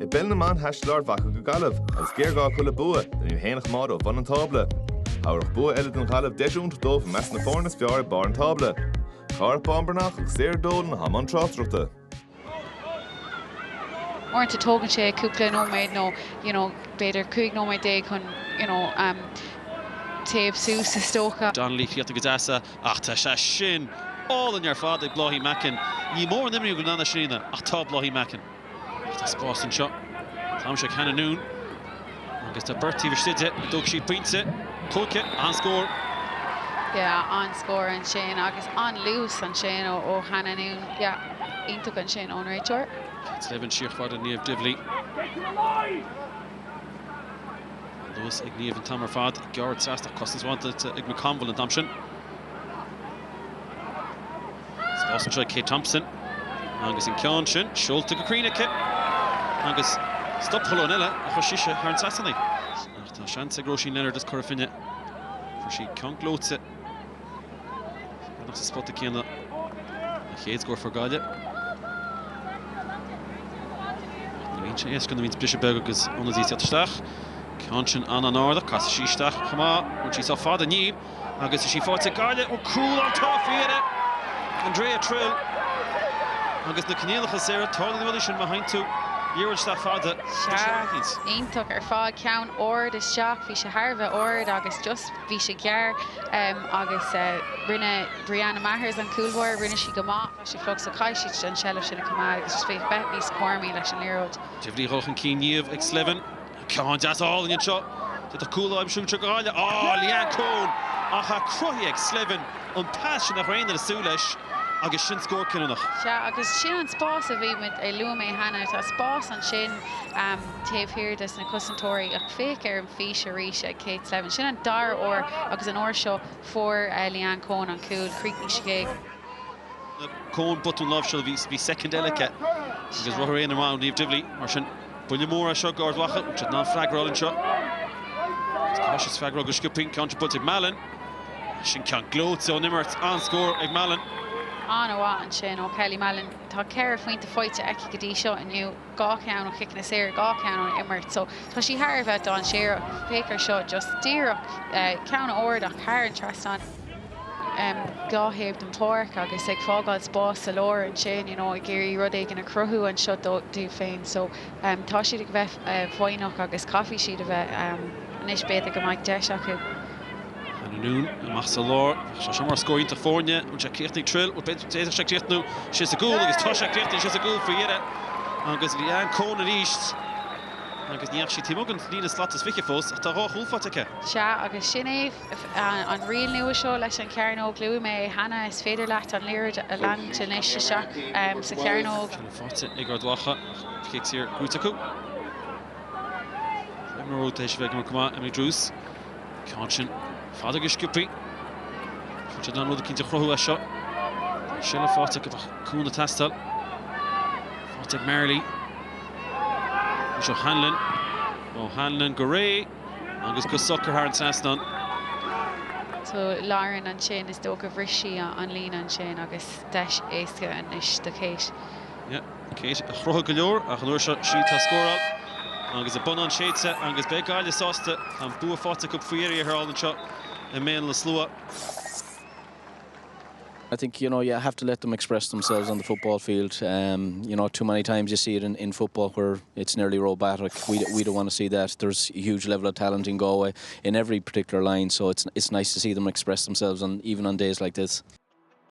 I Peil na mBan Sraith Lidl go Gaillimh agus géirgá chula bua den héanach mád ó bhan an table. Háireach bua eile den Gaillimh deisiúnt dómh meas na fórnas fear bar an table. Carp Bambarnach agus séir dólan ha man trástruachta. Orint a tógan sé cúpla nóméid nó, beidir cúig nóméid dé chun, taobh sús is tócha. Donnelly fiata gadasa ach tá sé sin all in your father Blohi Mackin. Ní mór an imriú go nána sinna ach tá Blohi Mackin. Tá spás an seo. Tá sé canna nún. Agus tá Bertie verstide, dóg sí pointe, cóce, an scór. Yeah, an score an sin agus an lús an sin ó Hannah nún. Yeah, iontu an sin ón réiteoir. It's Levin Shearford and Niamh Divley. Lewis ag Niamh and Tamar Fad, Garrett Sasta, Costans wanted to ag McConville and Thompson. Spásan try Kate Thompson. Agus in Cianshin, Schulte go Creenike. Agus stop holo nilla, a choshisha Harn Sassani. Ach tá seansa Grosin Leonard is Corfinne. For she can't gloat it. Nach sa spot aquí na chéad score for Gaillimh. Esken de Bishopberg agus onder die stach. Cianshin an áda, cas sí stach chama, und sí sa fada ní, agus sí fáte Gaillimh ó cruel an tá fiire. Andrea Trill. Agus na cnéalacha séra tála bhí sin behind tú. Díúil sta fada. Iontu fád ceann Ard is seach, bhí sé Harbh Ard agus just bhí sé gear agus rinne Brianna Maher's an coolmhór, rinne sí go maith, sí flog sa caiisiid an sellh sinna cumá agus just féh bet ní squirmí leis an líróid. Divlí Rochan Cí Niamh ag Slevin. Ceann deas all in seo. Tá coolla am siúmte Gaillimh. Leanne Cohn ach a cruthí ag Slevin an pass sin nach réanana súleis. Agus sin scór cinnach. Agus sin an spás a bhí mit luam é Hannah, tá spás an sin taobh hiardas na cusantóirí ach féic ar an fís a rís ag Kate Slevin. Sin an dar or agus an or seo for Leanne Cohn an cúil Creekní Sigéig. Cohn button love shall be second delicate. Agus rothar éana amá Niamh Divley mar sin buile mór a seo Ard Mhacha, which ná freagrál an seo. Cautious freagrál go sciuping counterput ag Mallin. Sin ceann glót so nimmert an scór ag Mallin. An bhá an sin ó Kelly Mallin tá ceir faointe fáite aici go dtí seo inniu gá ceann ó chic na séir gá ceann ó immert, so tá sí Harbh don séir féicear seo just díreach ceann Ard ach thar an trasán gáhéamh den páirc agus ag fágáil spás sa leir an sin i ggéirí rud ag na cruthú an seo dú féin, so tá siad go bheith bhainach agus caithfí siad a bheith níos béad go mbeidh deis acu. Noon, amach sa lár, se mar scóir ínta fórne, un se cléchtnig trill, og béidir se cléchtnú, sé a gúil agus tá se cléchtnig, sé a gúil faoire, agus Leanne Cohn a ríist, agus níach sí tímogan lína slatas fiche fós, ach tá rá chúlfátecha. Se agus sin an riil nua seo leis an cearnóg luú mé Hannah is féidir leat an léir a lang sin éis seach sa cearnóg. Fáte ag Ard Mhacha, fiic sír gútacu. Emma Rotéis bheith mar cumá, Emily Drews, Cianshin. Fada go sciúpaí. Fuilte ná rud cinnte chruthú seo. Sinna fáte go cúna tastal. Fáte ag Merlí. Seo Hanlon. Ó Hanlon go ré. Agus go sochar thar an sasnan. So Lauren an sin is dó go bhrisí an lína an sin agus deis éasca an is do Kate. Yeah, Kate a chruthú go leor ach an uair seo sí tá scóráil. Agus a bun an séitse agus be Gaillimh sásta an bua fáte go faoirí a thar an seo. And mainly slower. I think, you have to let them express themselves on the football field. Too many times you see it in football where it's nearly robotic. We don't want to see that. There's a huge level of talent in Galway in every particular line, so it's nice to see them express themselves even on days like this.